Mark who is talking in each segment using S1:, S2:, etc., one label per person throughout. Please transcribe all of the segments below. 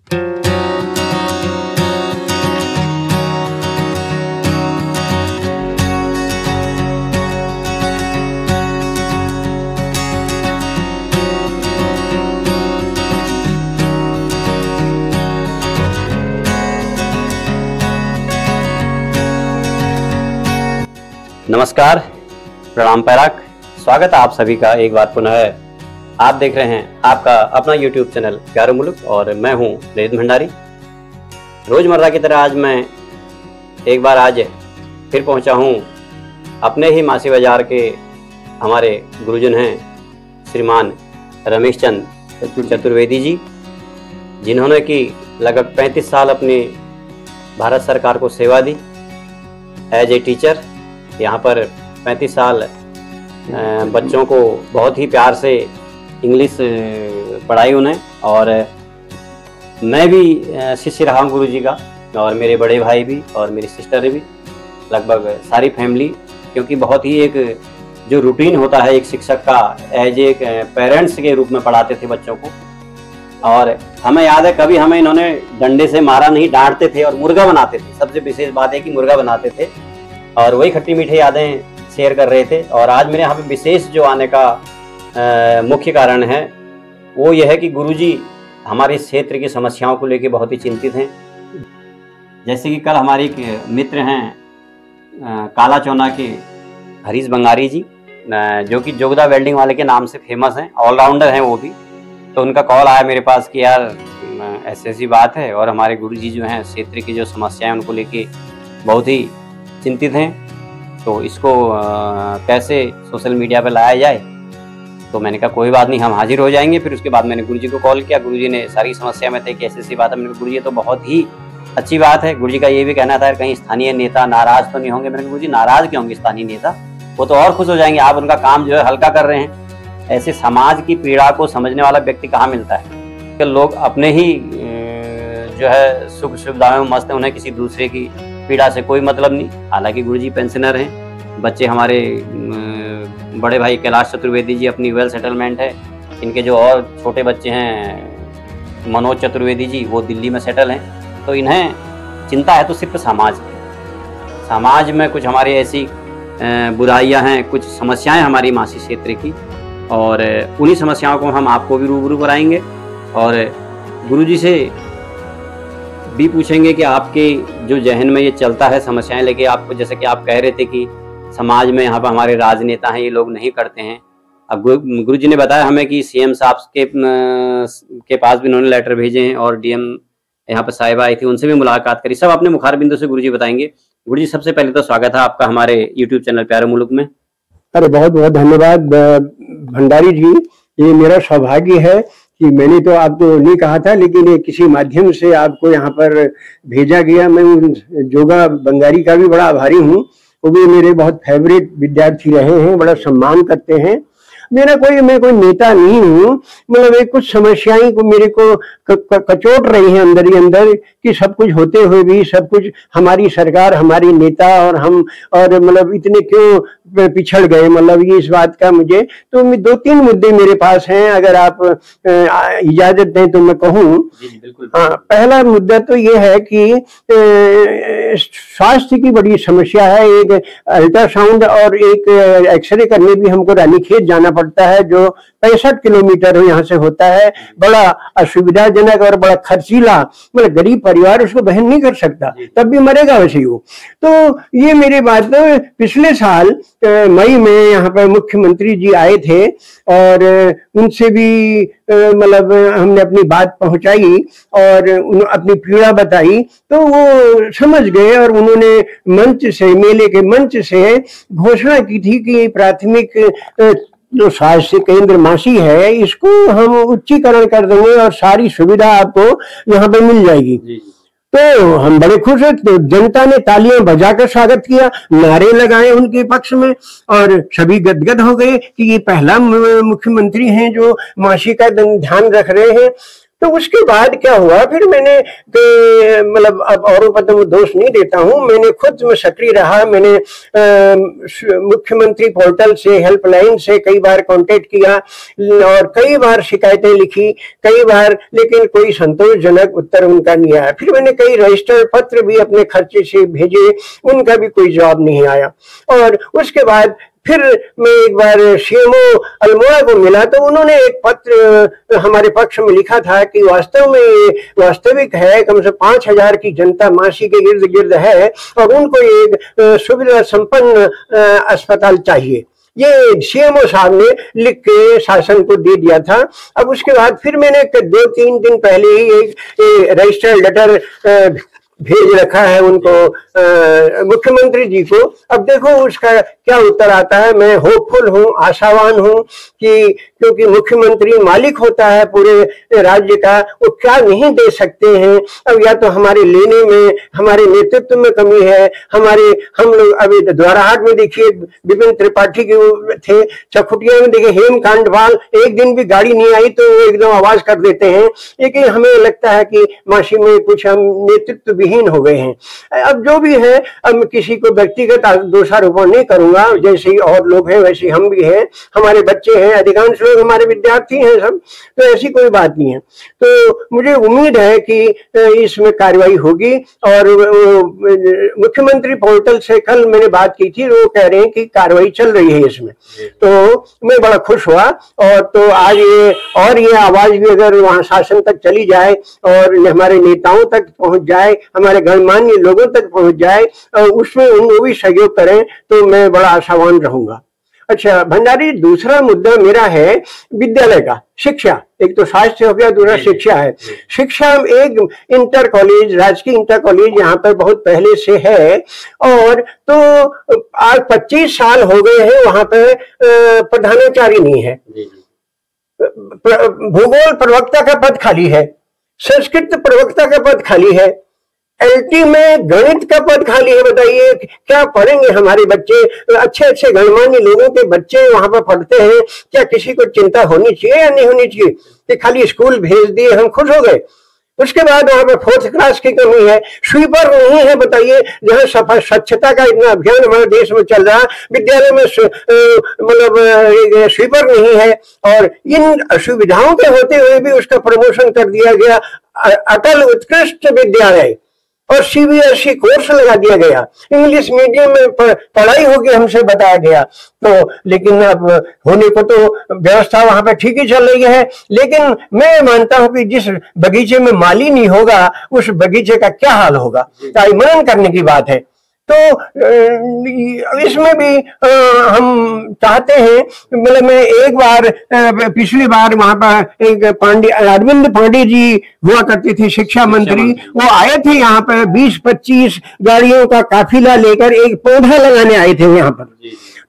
S1: नमस्कार, प्रणाम पैराक। स्वागत है आप सभी का एक बार पुनः। आप देख रहे हैं आपका अपना YouTube चैनल प्यारे मुल्क और मैं हूं प्रेरित भंडारी। रोजमर्रा की तरह आज मैं एक बार आज फिर पहुंचा हूं अपने ही मासी बाजार के हमारे गुरुजन हैं श्रीमान रमेश चंद चतुर्वेदी जी, जिन्होंने कि लगभग 35 साल अपनी भारत सरकार को सेवा दी एज ए टीचर। यहाँ पर 35 साल बच्चों को बहुत ही प्यार से इंग्लिश पढ़ाई उन्हें, और मैं भी शिष्य रहा हूँ गुरु जी का, और मेरे बड़े भाई भी और मेरी सिस्टर भी, लगभग सारी फैमिली। क्योंकि बहुत ही एक जो रूटीन होता है एक शिक्षक का, एज एक पेरेंट्स के रूप में पढ़ाते थे बच्चों को। और हमें याद है कभी हमें इन्होंने डंडे से मारा नहीं, डांटते थे और मुर्गा बनाते थे। सबसे विशेष बात है कि मुर्गा बनाते थे और वही खट्टी मीठी यादें शेयर कर रहे थे। और आज मेरे यहाँ पे विशेष जो आने का मुख्य कारण है वो यह है कि गुरुजी हमारे इस क्षेत्र की समस्याओं को लेकर बहुत ही चिंतित हैं। जैसे कि कल हमारे एक मित्र हैं काला चौना के हरीश बंगारी जी, जो कि जोगदा वेल्डिंग वाले के नाम से फेमस हैं, ऑलराउंडर हैं वो भी। तो उनका कॉल आया मेरे पास कि यार ऐसी बात है और हमारे गुरुजी जो हैं क्षेत्र की जो समस्याएं उनको लेके बहुत ही चिंतित हैं, तो इसको कैसे सोशल मीडिया पर लाया जाए। तो मैंने कहा कोई बात नहीं, हम हाजिर हो जाएंगे। फिर उसके बाद मैंने गुरुजी को कॉल किया। गुरुजी ने सारी समस्या में थे कि ऐसी बात है। मैंने कहा गुरुजी तो बहुत ही अच्छी बात है। गुरुजी का ये भी कहना था कहीं स्थानीय नेता नाराज तो नहीं होंगे। मैंने कहा गुरुजी नाराज क्यों होंगे स्थानीय नेता, वो तो और खुश हो जाएंगे, आप उनका काम जो है हल्का कर रहे हैं। ऐसे समाज की पीड़ा को समझने वाला व्यक्ति कहाँ मिलता है कि लोग अपने ही जो है सुख सुविधाओं में मस्त है, उन्हें किसी दूसरे की पीड़ा से कोई मतलब नहीं। हालांकि गुरुजी पेंशनर हैं, बच्चे हमारे बड़े भाई कैलाश चतुर्वेदी जी अपनी वेल सेटलमेंट है। इनके जो और छोटे बच्चे हैं मनोज चतुर्वेदी जी, वो दिल्ली में सेटल हैं। तो इन्हें चिंता है तो सिर्फ समाज में कुछ हमारी ऐसी बुराइयां हैं, कुछ समस्याएं हमारी मासी क्षेत्र की, और उन्हीं समस्याओं को हम आपको भी रूबरू कराएंगे और गुरुजी से भी पूछेंगे कि आपके जो जहन में ये चलता है समस्याएं लेके आपको, जैसे कि आप कह रहे थे कि समाज में यहाँ पर हमारे राजनेता हैं ये लोग नहीं करते हैं। अब गुरुजी ने बताया हमें कि सीएम साहब के पास भी उन्होंने लेटर भेजे हैं और डीएम यहाँ पर साहिबा आई थी, उनसे भी मुलाकात करी। सब अपने मुखार बिंदु से गुरुजी बताएंगे। गुरुजी सबसे पहले तो स्वागत है आपका हमारे यूट्यूब चैनल प्यारे मुल्क में।
S2: अरे बहुत बहुत धन्यवाद भंडारी जी, ये मेरा सौभाग्य है कि मैंने तो आपको नहीं कहा था, लेकिन ये किसी माध्यम से आपको यहाँ पर भेजा गया। मैं जोगा बंगारी का भी बड़ा आभारी हूँ, वो भी मेरे बहुत फेवरेट विद्यार्थी रहे हैं, बड़ा सम्मान करते हैं। मैं कोई नेता नहीं हूँ, मतलब एक कुछ समस्याएं को मेरे को कचोट रही है अंदर ही अंदर कि सब कुछ होते हुए भी सब कुछ हमारी सरकार, हमारी नेता और हम और मतलब इतने क्यों पिछड़ गए, मतलब ये इस बात का मुझे तो 2-3 मुद्दे मेरे पास हैं, अगर आप इजाजत दें तो मैं कहूँ। हाँ, पहला मुद्दा तो ये है कि स्वास्थ्य की बड़ी समस्या है। एक अल्ट्रासाउंड और एक एक्सरे करने भी हमको रानीखेत जाना पड़ता है, जो 65 किलोमीटर यहाँ से होता है। बड़ा असुविधाजनक और बड़ा खर्चीला, मतलब गरीब परिवार उसको वहन नहीं कर सकता, तब भी मरेगा वैसे ही हो। तो ये मेरी बात पिछले साल मई में यहाँ पर मुख्यमंत्री जी आए थे और उनसे भी मतलब हमने अपनी बात पहुंचाई और अपनी पीड़ा बताई, तो वो समझ गए और उन्होंने मंच से, मेले के मंच से घोषणा की थी कि प्राथमिक जो स्वास्थ्य केंद्र मासी है इसको हम उच्चीकरण कर देंगे और सारी सुविधा आपको यहाँ पे मिल जाएगी। तो हम बड़े खुश हैं। तो जनता ने तालियां बजाकर स्वागत किया, नारे लगाए उनके पक्ष में और सभी गदगद हो गए कि ये पहला मुख्यमंत्री हैं जो मासी का ध्यान रख रहे हैं। तो उसके बाद क्या हुआ, फिर मैंने मतलब अब औरों पर तो दोष नहीं देता हूं, मैंने खुद में सक्रिय रहा। मैंने मुख्यमंत्री पोर्टल से, हेल्पलाइन से कई बार कांटेक्ट किया और कई बार शिकायतें लिखी, कई बार, लेकिन कोई संतोषजनक उत्तर उनका नहीं आया। फिर मैंने कई रजिस्टर्ड पत्र भी अपने खर्चे से भेजे, उनका भी कोई जवाब नहीं आया। और उसके बाद फिर मैं एक बार सीएमओ अल्मोड़ा को मिला, तो उन्होंने एक पत्र हमारे पक्ष में लिखा था कि वास्तव में ये वास्तविक है, कम से 5,000 की जनता मासी के इर्द गिर्द है और उनको एक सुविधा संपन्न अस्पताल चाहिए। ये सीएमओ साहब ने लिख के शासन को दे दिया था। अब उसके बाद फिर मैंने 2-3 दिन पहले ही एक रजिस्टर्ड लेटर भेज रखा है उनको, मुख्यमंत्री जी को। अब देखो उसका क्या उत्तर आता है। मैं होपफुल हूँ, आशावान हूँ कि क्योंकि मुख्यमंत्री मालिक होता है पूरे राज्य का, वो क्या नहीं दे सकते हैं। अब या तो हमारे लेने में, हमारे नेतृत्व में कमी है, हम लोग अभी द्वाराहाट में देखिए विपिन त्रिपाठी के थे, चकुटिया में देखिए हेम कांडवाल, एक दिन भी गाड़ी नहीं आई तो एकदम आवाज कर देते हैं। लेकिन हमें लगता है कि मासी में कुछ हम नेतृत्व विहीन हो गए हैं। अब जो भी है, अब किसी को व्यक्तिगत दोषारोपण नहीं करूंगा, जैसे ही और लोग हैं वैसे हम भी हैं, हमारे बच्चे हैं, अधिकांश लोग हमारे विद्यार्थी हैं सब, तो ऐसी कोई बात नहीं है। तो मुझे उम्मीद है कि इसमें कार्रवाई होगी। और मुख्यमंत्री पोर्टल से कल मैंने बात की थी, वो कह रहे हैं कि कार्रवाई चल रही है इसमें, तो मैं बड़ा खुश हुआ। और तो आज ये आवाज भी अगर वहां शासन तक चली जाए और हमारे नेताओं तक पहुंच जाए, हमारे गणमान्य लोगों तक पहुंच जाए, उसमें वो भी सहयोग करें, तो मैं बड़ा आशावान रहूंगा। अच्छा भंडारी, दूसरा मुद्दा मेरा है विद्यालय का, शिक्षा। एक तो स्वास्थ्य हो गया, दूसरा शिक्षा है। शिक्षा एक इंटर कॉलेज, राजकीय इंटर कॉलेज यहाँ पर बहुत पहले से है, और तो आज 25 साल हो गए हैं वहां पर प्रधानाचार्य नहीं है। भूगोल प्रवक्ता का पद खाली है, संस्कृत प्रवक्ता का पद खाली है, एलटी में गणित का पद खाली है। बताइए क्या पढ़ेंगे हमारे बच्चे? अच्छे अच्छे गणमान्य लोगों के बच्चे वहां पर पढ़ते हैं, क्या किसी को चिंता होनी चाहिए या नहीं होनी चाहिए कि खाली स्कूल भेज दिए हम खुश हो गए? उसके बाद वहां पर 4th क्लास की कमी है, स्वीपर नहीं है। बताइए, जहां सफा स्वच्छता का इतना अभियान हमारे देश में चल रहा है, विद्यालय में मतलब स्वीपर नहीं है। और इन असुविधाओं के होते हुए भी उसका प्रमोशन कर दिया गया, अटल उत्कृष्ट विद्यालय, और सीबीएसई कोर्स लगा दिया गया, इंग्लिश मीडियम में पढ़ाई होगी हमसे बताया गया। तो लेकिन अब होने को तो व्यवस्था वहां पर ठीक ही चल रही है, लेकिन मैं मानता हूं कि जिस बगीचे में माली नहीं होगा उस बगीचे का क्या हाल होगा, मनन करने की बात है। तो इसमें भी हम चाहते हैं, मतलब मैं एक बार पिछली बार वहां पर एक अरविंद पांडे जी हुआ करते थे शिक्षा मंत्री, वो आए थे यहाँ पर 20-25 गाड़ियों का काफिला लेकर एक पौधा लगाने आए थे यहाँ पर।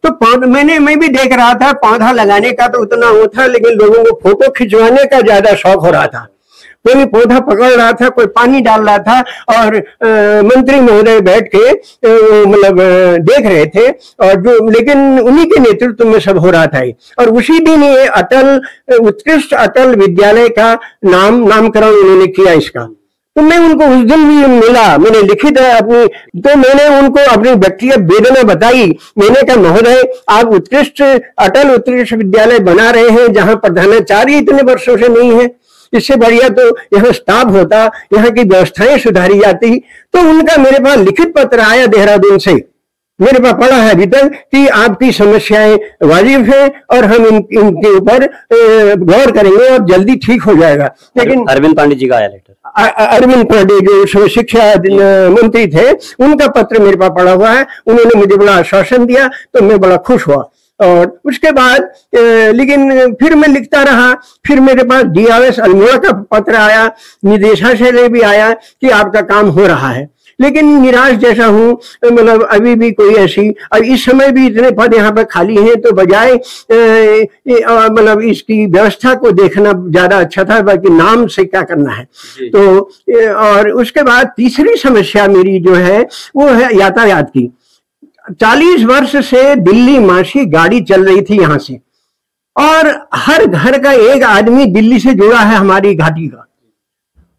S2: तो मैं भी देख रहा था, पौधा लगाने का तो उतना वो था, लेकिन लोगों को फोटो खिंचवाने का ज्यादा शौक हो रहा था। कोई पौधा पकड़ रहा था, कोई पानी डाल रहा था, और मंत्री महोदय बैठ के मतलब देख रहे थे, और जो लेकिन उन्हीं के नेतृत्व में सब हो रहा था। और उसी दिन ये उत्कृष्ट अटल विद्यालय का नामकरण उन्होंने किया इसका। तो मैं उनको उस दिन भी मिला, मैंने लिखित है अपनी, तो मैंने उनको अपनी व्यक्तिगत वेदना बताई। मैंने कहा महोदय, आप अटल उत्कृष्ट विद्यालय बना रहे हैं जहां प्रधानाचार्य इतने वर्षों से नहीं है, इससे बढ़िया तो यहाँ स्टाफ होता, यहाँ की व्यवस्थाएं सुधारी जाती। तो उनका मेरे पास लिखित पत्र आया देहरादून से, मेरे पास पड़ा है अभी तक कि आपकी समस्याएं वाजिब हैं और हम इनके ऊपर गौर करेंगे और जल्दी ठीक हो जाएगा। लेकिन
S1: अरविंद पांडे जी का आया लेटर,
S2: अरविंद पांडे जो शिक्षा मंत्री थे, उनका पत्र मेरे पास पड़ा हुआ है। उन्होंने मुझे बड़ा आश्वासन दिया, तो मैं बड़ा खुश हुआ। और उसके बाद लेकिन फिर मैं लिखता रहा, फिर मेरे पास डीआरएस अल्मोड़ा का पत्र आया, निदेशालय भी आया कि आपका काम हो रहा है, लेकिन निराश जैसा हूं। मतलब अभी भी कोई ऐसी, और इस समय भी इतने पद यहाँ पर खाली हैं, तो बजाय मतलब इसकी व्यवस्था को देखना ज्यादा अच्छा था, बाकी नाम से क्या करना है। तो और उसके बाद तीसरी समस्या मेरी जो है वो है यातायात की। 40 वर्ष से दिल्ली मासी गाड़ी चल रही थी यहाँ से, और हर घर का एक आदमी दिल्ली से जुड़ा है हमारी घाटी का।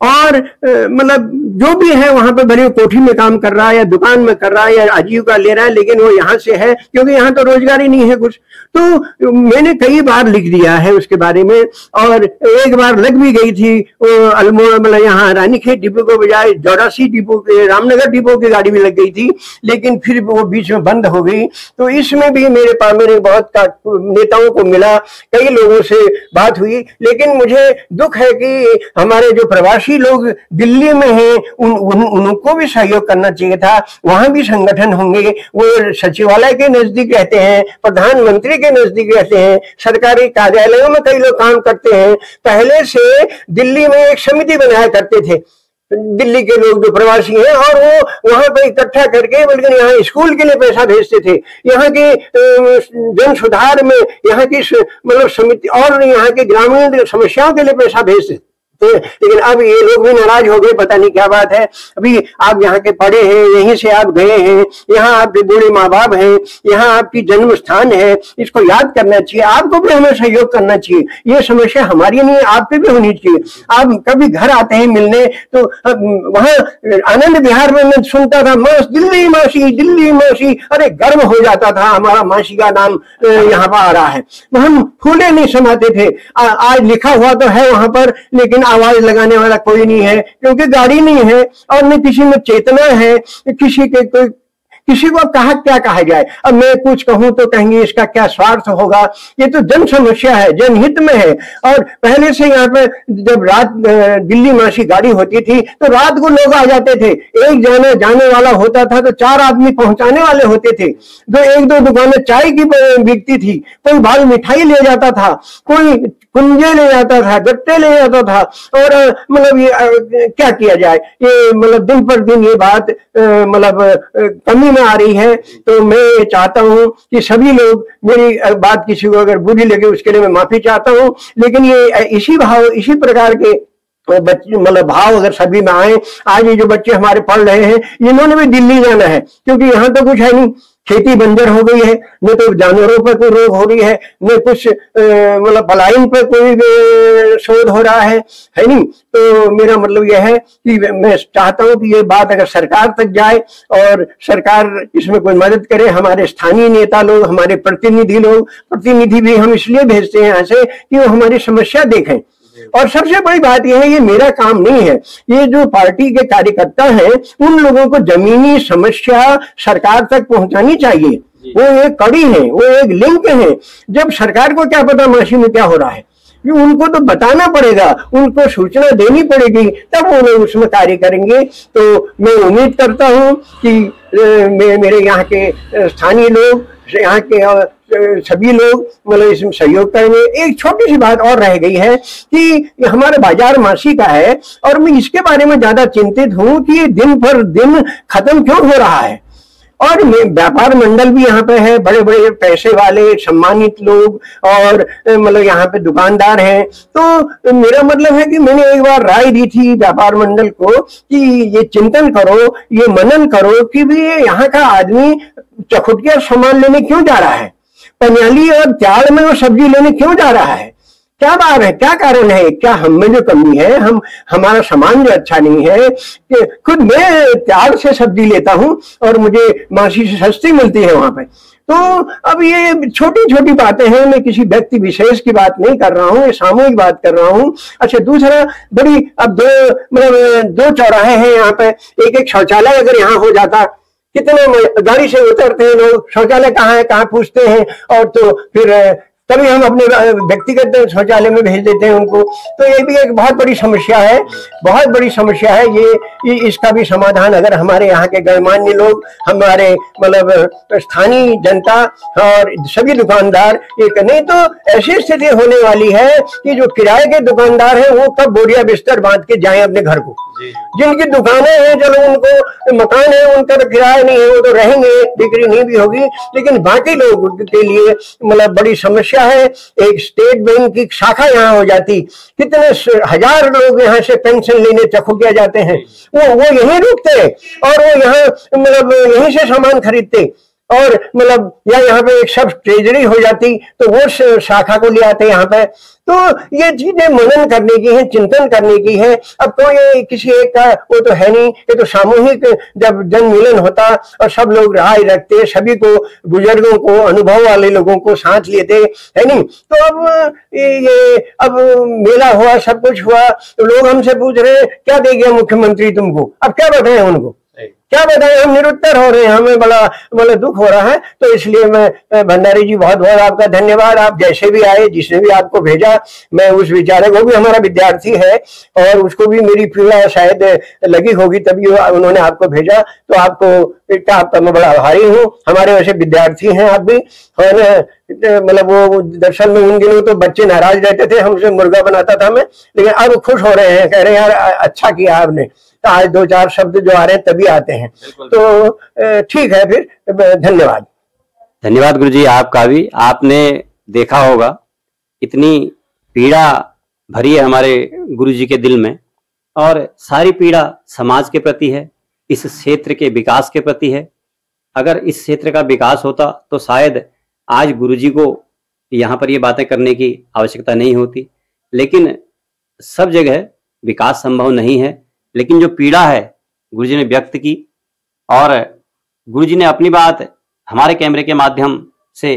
S2: और मतलब जो भी है वहां पे भले कोठी में काम कर रहा है या दुकान में कर रहा है या आजीविका ले रहा है, लेकिन वो यहाँ से है क्योंकि यहाँ तो रोजगार ही नहीं है कुछ। तो मैंने कई बार लिख दिया है उसके बारे में, और एक बार लग भी गई थी अल्मोड़ा, मतलब यहाँ रानीखेत डिपो को बजाय जौरासी डिपो के, रामनगर डिपो की गाड़ी भी लग गई थी, लेकिन फिर वो बीच में बंद हो गई। तो इसमें भी मेरे बहुत नेताओं को मिला, कई लोगों से बात हुई, लेकिन मुझे दुख है कि हमारे जो प्रवासी लोग दिल्ली में हैं उनको भी सहयोग करना चाहिए था। वहां भी संगठन होंगे, वो सचिवालय के नजदीक रहते हैं, प्रधानमंत्री के नजदीक रहते हैं, सरकारी कार्यालयों में कई लोग काम करते हैं। पहले से दिल्ली में एक समिति बनाया करते थे दिल्ली के लोग जो प्रवासी हैं, और वो वहां पर इकट्ठा करके बल्कि यहाँ स्कूल के लिए पैसा भेजते थे, यहाँ के जन सुधार में यहाँ की मतलब समिति और यहाँ के ग्रामीण समस्याओं के लिए पैसा भेजते। लेकिन अब ये लोग भी नाराज हो गए, पता नहीं क्या बात है। अभी आप यहाँ के पढ़े हैं, यहीं से आप गए हैं, यहाँ आपके बूढ़े माँ बाप हैं, यहाँ आपकी जन्म स्थान है, इसको याद करना चाहिए। आपको भी हमें सहयोग करना चाहिए। ये समस्या हमारी नहीं है, आपकी भी होनी चाहिए। आप कभी घर आते हैं मिलने तो वहां आनंद विहार में मैं सुनता था दिल्ली मासी, अरे गर्व हो जाता था, हमारा मासी का नाम यहाँ पर आ रहा है। हम फूले नहीं समाते थे। आज लिखा हुआ तो है वहां पर, लेकिन आवाज लगाने वाला कोई नहीं है, क्योंकि गाड़ी नहीं है और न किसी में चेतना है। किसी को क्या कहा जाए। अब मैं कुछ कहूं तो कहेंगे इसका क्या स्वार्थ होगा। ये तो जन समस्या है, जनहित में है। और पहले से यहाँ पे जब रात दिल्ली मासी गाड़ी होती थी तो रात को लोग आ जाते थे। एक जाने वाला होता था तो 4 आदमी पहुंचाने वाले होते थे। एक दो दुकानें चाय की बिकती थी, कोई बाल मिठाई ले जाता था, कोई कुंजे ले जाता था, गट्टे ले जाता था। और मतलब ये क्या किया जाए, ये मतलब दिन पर दिन ये बात मतलब कमी में आ रही है। तो मैं ये चाहता हूं कि सभी लोग, मेरी बात किसी को अगर बुरी लगे उसके लिए मैं माफी चाहता हूं, लेकिन ये इसी प्रकार के बच्चे मतलब भाव अगर सभी में आए। आज ये जो बच्चे हमारे पढ़ रहे हैं, इन्होंने भी दिल्ली जाना है, क्योंकि यहाँ तो कुछ है नहीं, खेती बंजर हो गई है, न तो जानवरों पर कोई रोग हो रही है, न कुछ मतलब पलायन पर कोई शोध हो रहा है नहीं। तो मेरा मतलब यह है कि मैं चाहता हूं कि ये बात अगर सरकार तक जाए और सरकार इसमें कोई मदद करे। हमारे स्थानीय नेता लोग, हमारे प्रतिनिधि भी हम इसलिए भेजते हैं यहाँ से कि वो हमारी समस्या देखें। और सबसे बड़ी बात यह है, ये मेरा काम नहीं है, ये जो पार्टी के कार्यकर्ता हैं उन लोगों को जमीनी समस्या सरकार तक पहुंचानी चाहिए। वो एक कड़ी है, वो एक लिंक है। जब सरकार को क्या पता मासी में क्या हो रहा है, उनको तो बताना पड़ेगा, उनको सूचना देनी पड़ेगी, तब वो लोग उसमें कार्य करेंगे। तो मैं उम्मीद करता हूं कि मेरे यहाँ के स्थानीय लोग, यहाँ के सभी लोग मतलब इसमें सहयोग करेंगे। एक छोटी सी बात और रह गई है कि हमारे बाजार मासी का है, और मैं इसके बारे में ज्यादा चिंतित हूं कि ये दिन पर दिन खत्म क्यों हो रहा है। और व्यापार मंडल भी यहाँ पे है, बड़े बड़े पैसे वाले सम्मानित लोग, और मतलब यहाँ पे दुकानदार हैं। तो मेरा मतलब है कि मैंने एक बार राय दी थी व्यापार मंडल को कि ये चिंतन करो, ये मनन करो कि भी यहाँ का आदमी चखुटिया सामान लेने क्यों जा रहा है, पनियाली और त्याड़ में वो सब्जी लेने क्यों जा रहा है। क्या बात है, क्या कारण है, क्या हम में जो कमी है, हमारा सामान जो अच्छा नहीं है। कि खुद मैं त्याड़ से सब्जी लेता हूं और मुझे मासी से सस्ती मिलती है वहां पे। तो अब ये छोटी छोटी बातें हैं, मैं किसी व्यक्ति विशेष की बात नहीं कर रहा हूं, ये सामूहिक बात कर रहा हूं। अच्छा, दूसरा बड़ी, अब दो चौराहे हैं यहाँ पे, एक शौचालय अगर यहाँ हो जाता, कितने गाड़ी से उतरते हैं लोग, शौचालय कहाँ है कहाँ पूछते हैं, और तो फिर तभी हम अपने व्यक्तिगत शौचालय में भेज देते हैं उनको। तो ये भी एक बहुत बड़ी समस्या है, बहुत बड़ी समस्या है ये। इसका भी समाधान अगर हमारे यहाँ के गणमान्य लोग, हमारे मतलब स्थानीय जनता और सभी दुकानदार एक, नहीं तो ऐसी स्थिति होने वाली है कि जो किराए के दुकानदार हैं वो कब बोरिया बिस्तर बांध के जाएं अपने घर को। जिनकी दुकानें हैं, चलो उनको मकान है, उनका तो किराया नहीं है, वो तो रहेंगे, बिक्री नहीं भी होगी, लेकिन बाकी लोगों के लिए मतलब बड़ी समस्या है। एक स्टेट बैंक की शाखा यहाँ हो जाती, कितने हजार लोग यहाँ से पेंशन लेने चखुटिया जाते हैं, वो यहीं रुकते और वो यहाँ मतलब यहीं से सामान खरीदते। और मतलब या यहाँ पे एक सब ट्रेजरी हो जाती तो वो शाखा को ले आते यहाँ पे। तो ये चीजें मनन करने की है, चिंतन करने की है। अब तो ये किसी एक का वो तो है नहीं, ये तो सामूहिक जब जन मिलन होता और सब लोग राय रखते, सभी को, बुजुर्गों को, अनुभव वाले लोगों को साथ लेते, है नहीं। तो अब ये अब मेला हुआ, सब कुछ हुआ, तो लोग हमसे पूछ रहे हैं क्या दे गया मुख्यमंत्री तुमको। अब क्या बताएं उनको, क्या बताएं, हम निरुत्तर हो रहे हैं, हमें बड़ा दुख हो रहा है। तो इसलिए मैं भंडारी जी बहुत बहुत आपका धन्यवाद। आप जैसे भी आए, जिसने भी आपको भेजा, मैं उस विचारक, वो भी हमारा विद्यार्थी है और उसको भी मेरी पीड़ा शायद लगी होगी तभी उन्होंने आपको भेजा। तो आपका मैं बड़ा आभारी हूँ। हमारे वैसे विद्यार्थी हैं आप भी, और मतलब वो दरअसल में उन दिनों तो बच्चे नाराज रहते थे, हमसे मुर्गा बनाता था मैं, लेकिन अब खुश हो रहे हैं, कह रहे हैं यार अच्छा किया आपने। तो आज 2-4 शब्द जो आ रहे हैं तभी आते हैं। तो ठीक है, फिर धन्यवाद।
S1: धन्यवाद गुरुजी आपका भी। आपने देखा होगा इतनी पीड़ा भरी है हमारे गुरुजी के दिल में, और सारी पीड़ा समाज के प्रति है, इस क्षेत्र के विकास के प्रति है। अगर इस क्षेत्र का विकास होता तो शायद आज गुरुजी को यहाँ पर ये बातें करने की आवश्यकता नहीं होती। लेकिन सब जगह विकास संभव नहीं है, लेकिन जो पीड़ा है गुरुजी ने व्यक्त की और गुरुजी ने अपनी बात हमारे कैमरे के माध्यम से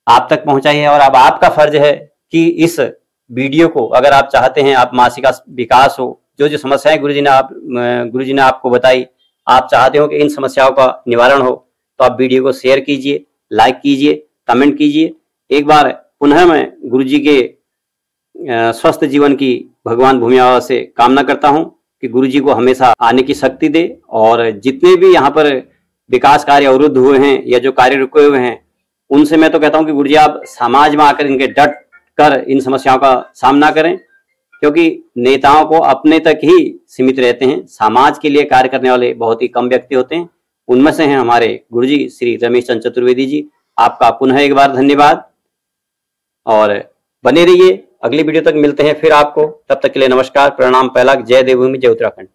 S1: आप तक पहुंचाई है। और अब आपका फर्ज है कि इस वीडियो को, अगर आप चाहते हैं आप मासी का विकास हो, जो समस्याएं गुरुजी ने आपको बताई, आप चाहते हो कि इन समस्याओं का निवारण हो, तो आप वीडियो को शेयर कीजिए, लाइक कीजिए, कमेंट कीजिए। एक बार पुनः मैं गुरुजी के स्वस्थ जीवन की भगवान भूमि बाबा से कामना करता हूं कि गुरुजी को हमेशा आने की शक्ति दे, और जितने भी यहाँ पर विकास कार्य अवरुद्ध हुए हैं या जो कार्य रुके हुए हैं, उनसे मैं तो कहता हूं कि गुरुजी आप समाज में आकर इनके डट कर इन समस्याओं का सामना करें, क्योंकि नेताओं को अपने तक ही सीमित रहते हैं। समाज के लिए कार्य करने वाले बहुत ही कम व्यक्ति होते हैं, उनमें से हैं हमारे गुरुजी श्री रमेश चंद्र चतुर्वेदी जी। आपका पुनः एक बार धन्यवाद, और बने रहिए। अगली वीडियो तक मिलते हैं फिर आपको, तब तक के लिए नमस्कार, प्रणाम, पैलाक, जय देवभूमि, जय उत्तराखंड।